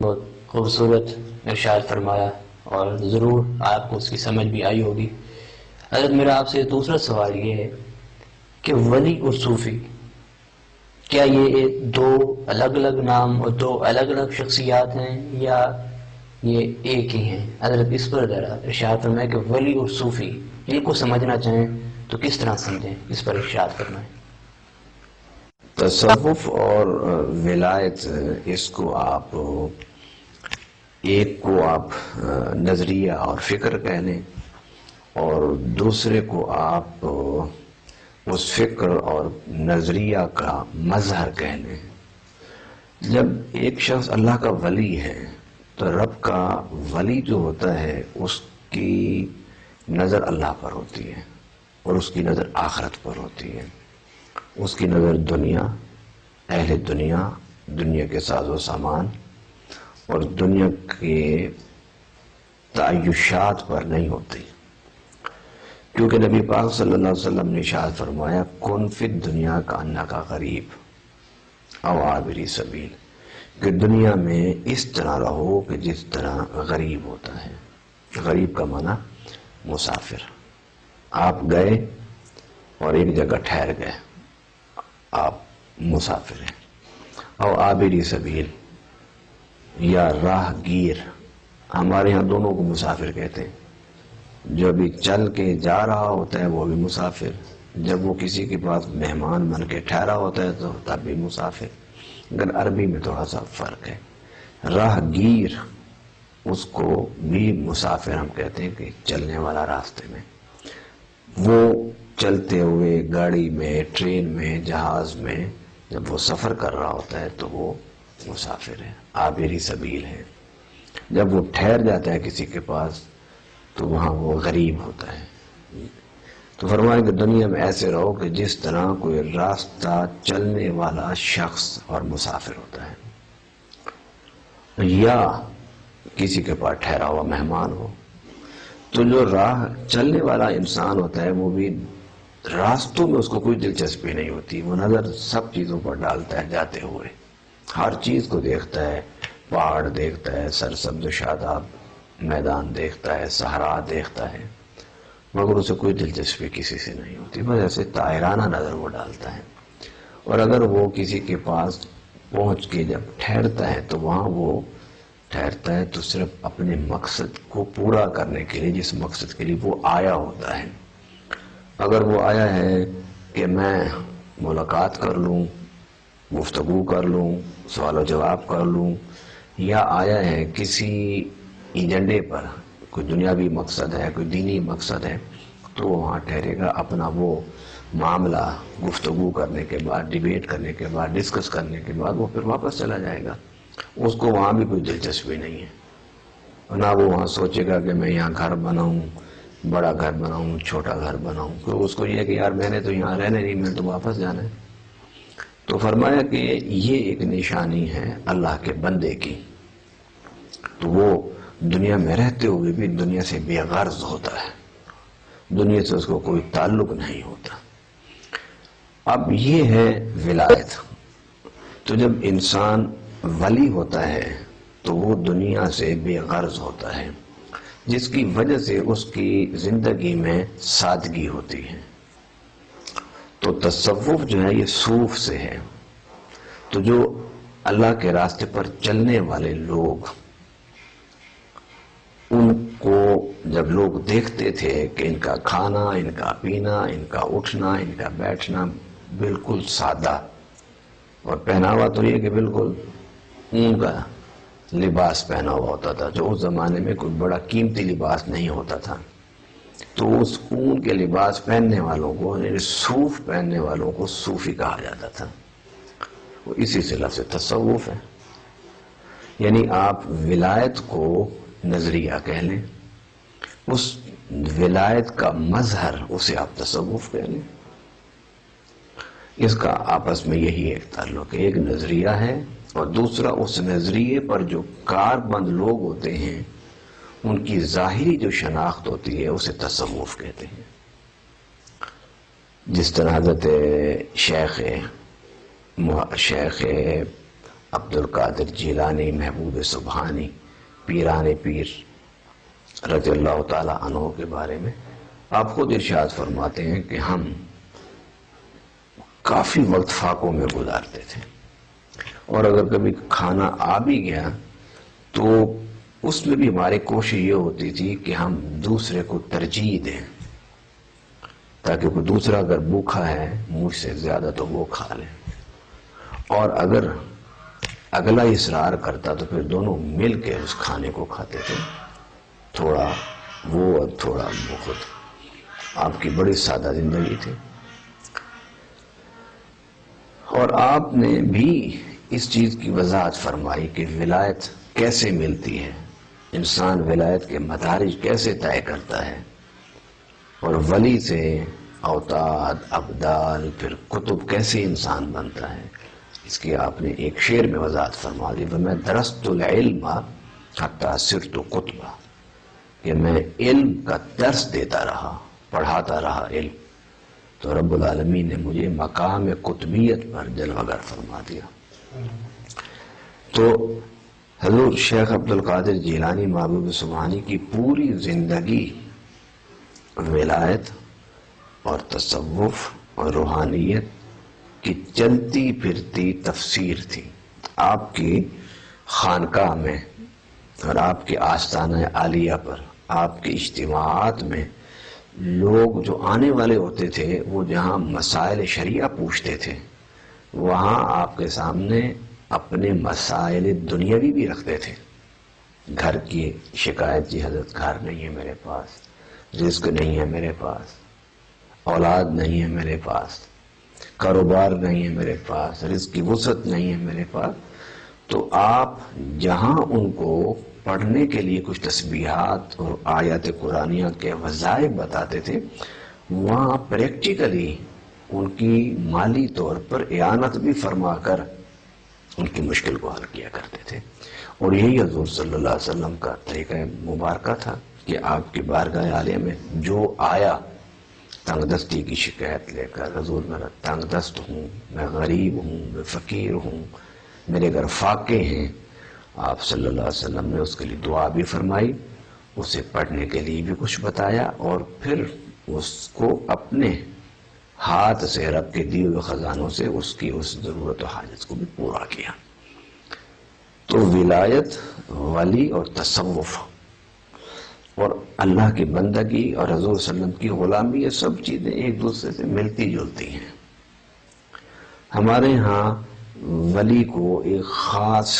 بہت خوبصورت ارشاد فرمایا اور ضرور آپ کو اس کی سمجھ بھی آئی ہوگی۔ حضرت میرا آپ سے دوسرا سوال یہ ہے کہ ولی اور صوفی کیا یہ دو الگ الگ نام اور دو الگ الگ شخصیات ہیں یا یہ ایک ہی ہیں؟ حضرت اس پر ذرا ارشاد فرمائیں کہ ولی اور صوفی ان کو سمجھنا چاہیں تو کس طرح سمجھیں، اس پر ارشاد فرمائیں۔ تصوف اور ولایت، اس کو آپ ایک کو آپ نظریہ اور فکر کہہ لیں اور دوسرے کو آپ اس فکر اور نظریہ کا مظہر کہہ لیں۔ جب ایک شخص اللہ کا ولی ہے تو رب کا ولی جو ہوتا ہے اس کی نظر اللہ پر ہوتی ہے اور اس کی نظر آخرت پر ہوتی ہے، اس کی نظر دنیا، اہل دنیا، دنیا کے ساز و سامان اور دنیا کے تعیشات پر نہیں ہوتی، کیونکہ نبی پاک صلی اللہ علیہ وسلم نے ارشاد فرمایا کن فی الدنیا کانک غریب او عابر سبیل، کہ دنیا میں اس طرح رہو کہ جس طرح غریب ہوتا ہے۔ غریب کا معنی مسافر، آپ گئے اور ایک جگہ ٹھہر گئے، آپ مسافر ہیں۔ او عابر سبیل یا راہ گیر، ہمارے ہاں دونوں کو مسافر کہتے ہیں۔ جو ابھی چل کے جا رہا ہوتا ہے وہ بھی مسافر، جب وہ کسی کے پاس مہمان بن کے ٹھہرا ہوتا ہے تو تب بھی مسافر، اگر عربی میں تھوڑا سا فرق ہے۔ راہ گیر اس کو بھی مسافر ہم کہتے ہیں کہ چلنے والا راستے میں، وہ چلتے ہوئے گاڑی میں، ٹرین میں، جہاز میں جب وہ سفر کر رہا ہوتا ہے تو وہ مسافر ہے، عابر سبیل ہے۔ جب وہ ٹھہر جاتا ہے کسی کے پاس تو وہاں وہ غریب ہوتا ہے۔ تو فرمائیں کہ دنیا میں ایسے رہو کہ جس طرح کوئی راستہ چلنے والا شخص اور مسافر ہوتا ہے، یا کسی کے پاس ٹھہرا ہوا مہمان ہو۔ تو جو راہ چلنے والا انسان ہوتا ہے وہ بھی راستوں میں اس کو کوئی دلچسپی نہیں ہوتی، وہ نظر سب چیزوں پر ڈالتا ہے جاتے ہوئے، ہر چیز کو دیکھتا ہے، پہاڑ دیکھتا ہے، سرسبز و شاداب میدان دیکھتا ہے، صحرا دیکھتا ہے، مگر اسے کوئی دلچسپی کسی سے نہیں ہوتی، بس ایسے طاہرانہ نظر وہ ڈالتا ہے۔ اور اگر وہ کسی کے پاس پہنچ کے جب ٹھہرتا ہے تو وہاں وہ ٹھہرتا ہے تو صرف اپنے مقصد کو پورا کرنے کے لیے، جس مقصد کے لیے وہ آیا ہوتا ہے۔ اگر وہ آیا ہے کہ میں ملاقات کر لوں، گفتگو کر لوں، سوال و جواب کر لوں، یا آیا ہے کسی ایجنڈے پر، کوئی دنیاوی مقصد ہے، کوئی دینی مقصد ہے، تو وہاں ٹھہرے گا، اپنا وہ معاملہ گفتگو کرنے کے بعد، ڈیبیٹ کرنے کے بعد، ڈسکس کرنے کے بعد وہ پھر واپس چلا جائے گا، اس کو وہاں بھی کوئی دلچسپی نہیں ہے، نہ وہ وہاں سوچے گا کہ میں یہاں گھر بناؤں، بڑا گھر بناؤں، چھوٹا گھر بناؤں، کیونکہ اس کو یہ ہے کہ یار میں نے تو یہاں رہنے نہیں، میں تو واپس جانا ہے۔ تو فرمایا کہ یہ ایک نشانی ہے اللہ کے بندے کی، تو وہ دنیا میں رہتے ہوئے بھی دنیا سے بے غرض ہوتا ہے، دنیا سے اس کو کوئی تعلق نہیں ہوتا۔ اب یہ ہے ولایت۔ تو جب انسان ولی ہوتا ہے تو وہ دنیا سے بے غرض ہوتا ہے، جس کی وجہ سے اس کی زندگی میں سادگی ہوتی ہے۔ تو تصوف جو ہے یہ صوف سے ہے۔ تو جو اللہ کے راستے پر چلنے والے لوگ، ان کو جب لوگ دیکھتے تھے کہ ان کا کھانا، ان کا پینا، ان کا اٹھنا، ان کا بیٹھنا بالکل سادہ، اور پہناوا تو یہ کہ بالکل اون کا لباس پہنا ہوا ہوتا تھا، جو اس زمانے میں کوئی بڑا قیمتی لباس نہیں ہوتا تھا، تو اس اون کے لباس پہننے والوں کو، یعنی صوف پہننے والوں کو صوفی کہا جاتا تھا۔ وہ اسی سے لفظ تصوف ہے، یعنی آپ ولایت کو نظریہ کہہ لیں، اس ولایت کا مظہر اسے آپ تصوف کہہ لیں، اس کا آپس میں یہی ایک تعلق ہے، ایک نظریہ ہے اور دوسرا اس نظریے پر جو کار بند لوگ ہوتے ہیں ان کی ظاہری جو شناخت ہوتی ہے اسے تصوف کہتے ہیں۔ جس طرح حضرت شیخ عبد القادر جیلانی محبوب سبحانی پیران پیر رضی اللہ تعالیٰ عنہ کے بارے میں آپ خود ارشاد فرماتے ہیں کہ ہم کافی وقت فاقوں میں گزارتے تھے، اور اگر کبھی کھانا آ بھی گیا تو اس میں بھی ہماری کوشش یہ ہوتی تھی کہ ہم دوسرے کو ترجیح دیں، تاکہ کوئی دوسرا اگر بھوکا ہے مجھ سے زیادہ تو وہ کھا لے، اور اگر اگلا اصرار کرتا تو پھر دونوں مل کے اس کھانے کو کھاتے تھے، تھوڑا وہ اور تھوڑا وہ خود۔ آپ کی بڑی سادہ زندگی تھی، اور آپ نے بھی اس چیز کی وضاحت فرمائی کہ ولایت کیسے ملتی ہے، انسان ولایت کے مدارج کیسے طے کرتا ہے، اور ولی سے اوتاد ابدال پھر کتب کیسے انسان بنتا ہے۔ اس کی آپ نے ایک شعر میں وضاحت فرما دی، وَمَا دَرَسْتُ الْعِلْمَ حَتَّى صِرْتُ قُطْبًا، کہ میں علم کا درس دیتا رہا، پڑھاتا رہا علم، تو رب العالمین نے مجھے مقام قطبیت پر جلوہ گر فرما دیا۔ تو حضور شیخ عبد القادر جیلانی محبوب سبحانی کی پوری زندگی ولایت اور تصوف اور روحانیت کی چلتی پھرتی تفسیر تھی۔ آپ کی خانقاہ میں اور آپ کے آستانہ عالیہ پر، آپ کے اجتماعات میں لوگ جو آنے والے ہوتے تھے وہ جہاں مسائل شریعہ پوچھتے تھے، وہاں آپ کے سامنے اپنے مسائل دنیاوی بھی رکھتے تھے۔ گھر کی شکایت، جی حضرت گھر نہیں ہے میرے پاس، رزق نہیں ہے میرے پاس، اولاد نہیں ہے میرے پاس، کاروبار نہیں ہے میرے پاس، رزق کی وسعت نہیں ہے میرے پاس، تو آپ جہاں ان کو پڑھنے کے لیے کچھ تسبیحات اور آیات قرآنیہ کے وظائف بتاتے تھے، وہاں پریکٹیکلی ان کی مالی طور پر اعانت بھی فرما کر ان کی مشکل کو حل کیا کرتے تھے۔ اور یہی حضور صلی اللہ علیہ وسلم کا طریقہ مبارکہ تھا کہ آپ کی بارگاہ عالیہ میں جو آیا تنگ دستی کی شکایت لے کر، حضور میرا تنگ دست ہوں، میں غریب ہوں، میں فقیر ہوں، میرے گھر فاقے ہیں، آپ صلی اللہ علیہ وسلم نے اس کے لیے دعا بھی فرمائی، اسے پڑھنے کے لیے بھی کچھ بتایا، اور پھر اس کو اپنے ہاتھ سے رب کے دیے ہوئے خزانوں سے اس کی اس ضرورت و حاجت کو بھی پورا کیا۔ تو ولایت، ولی اور تصوف اور اللہ کی بندگی اور حضور صلی اللہ علیہ وسلم کی غلامی، یہ سب چیزیں ایک دوسرے سے ملتی جلتی ہیں۔ ہمارے ہاں ولی کو ایک خاص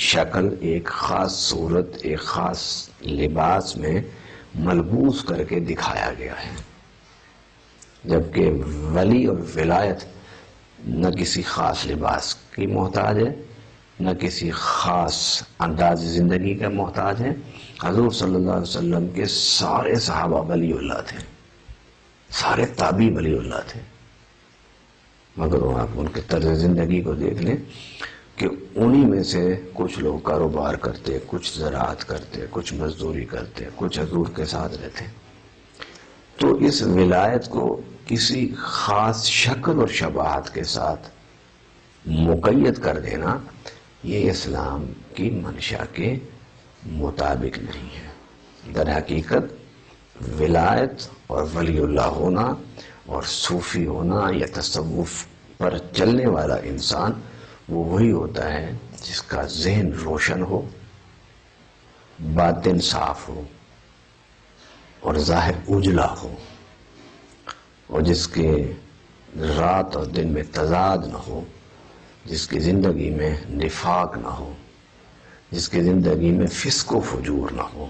شکل، ایک خاص صورت، ایک خاص لباس میں ملبوس کر کے دکھایا گیا ہے، جبکہ ولی اور ولایت نہ کسی خاص لباس کی محتاج ہے، نہ کسی خاص انداز زندگی کا محتاج ہے۔ حضور صلی اللہ علیہ وسلم کے سارے صحابہ ولی اللہ تھے، سارے تابعی ولی اللہ تھے، مگر وہ آپ ان کے طرز زندگی کو دیکھ لیں کہ انہی میں سے کچھ لوگ کاروبار کرتے، کچھ زراعت کرتے، کچھ مزدوری کرتے، کچھ حضور کے ساتھ رہتے۔ تو اس ولایت کو کسی خاص شکل اور شباہت کے ساتھ مقید کر دینا، یہ اسلام کی منشا کے مطابق نہیں ہے۔ در حقیقت ولایت اور ولی اللہ ہونا اور صوفی ہونا یا تصوف پر چلنے والا انسان وہ وہی ہوتا ہے جس کا ذہن روشن ہو، باطن صاف ہو اور ظاہر اجلا ہو، اور جس کے رات اور دن میں تضاد نہ ہو، جس کی زندگی میں نفاق نہ ہو، جس کی زندگی میں فسق و فجور نہ ہو،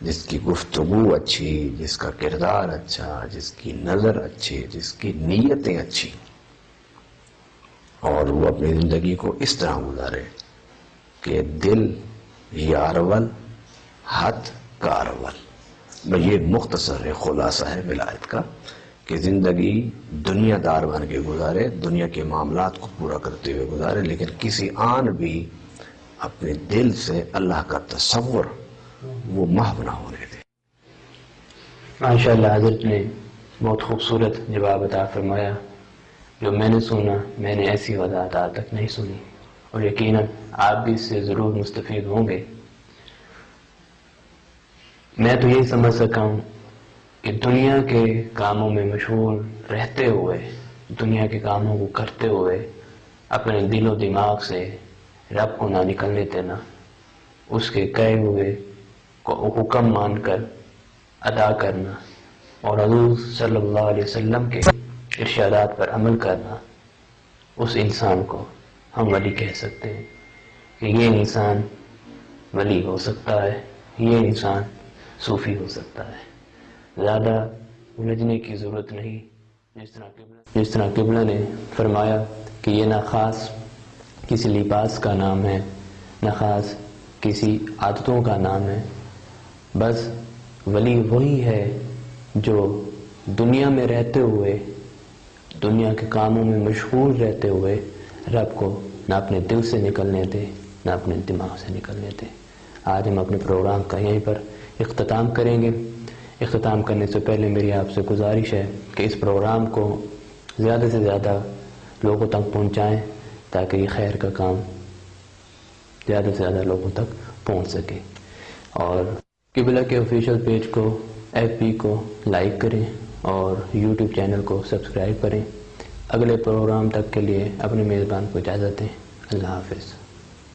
جس کی گفتگو اچھی، جس کا کردار اچھا، جس کی نظر اچھی، جس کی نیتیں اچھی، اور وہ اپنی زندگی کو اس طرح گزارے کہ دل یارول ہاتھ کارول۔ یہ مختصر خلاصہ ہے ولایت کا کہ زندگی دنیا دار بن کے گزارے، دنیا کے معاملات کو پورا کرتے ہوئے گزارے، لیکن کسی آن بھی اپنے دل سے اللہ کا تصور وہ محو نہ ہونے دے۔ ماشاءاللہ حضرت نے بہت خوبصورت جواب عطا فرمایا، جو میں نے سنا، میں نے ایسی وضاحت آج تک نہیں سنی، اور یقیناً آپ بھی اس سے ضرور مستفید ہوں گے۔ میں تو یہی سمجھ سکا ہوں کہ دنیا کے کاموں میں مشغول رہتے ہوئے، دنیا کے کاموں کو کرتے ہوئے اپنے دل و دماغ سے رب کو نہ نکلنے دینا، اس کے کہے ہوئے کو حکم مان کر ادا کرنا اور حضور صلی اللہ علیہ وسلم کے ارشادات پر عمل کرنا، اس انسان کو ہم ولی کہہ سکتے ہیں کہ یہ انسان ولی ہو سکتا ہے، یہ انسان صوفی ہو سکتا ہے۔ زیادہ الجھنے کی ضرورت نہیں۔ جس طرح قبلہ نے فرمایا کہ یہ نہ خاص کسی لباس کا نام ہے، نہ خاص کسی عادتوں کا نام ہے، بس ولی وہی ہے جو دنیا میں رہتے ہوئے، دنیا کے کاموں میں مشغول رہتے ہوئے رب کو نہ اپنے دل سے نکلنے دے، نہ اپنے دماغ سے نکلنے دے۔ آج ہم اپنے پروگرام کا یہیں پر اختتام کریں گے۔ اختتام کرنے سے پہلے میری آپ سے گزارش ہے کہ اس پروگرام کو زیادہ سے زیادہ لوگوں تک پہنچائیں تاکہ یہ خیر کا کام زیادہ سے زیادہ لوگوں تک پہنچ سکے، اور قبلہ کے آفیشیل پیج کو، ایف بی کو لائک کریں اور یوٹیوب چینل کو سبسکرائب کریں۔ اگلے پروگرام تک کے لیے اپنے میزبان کو اجازت دیں۔ اللہ حافظ۔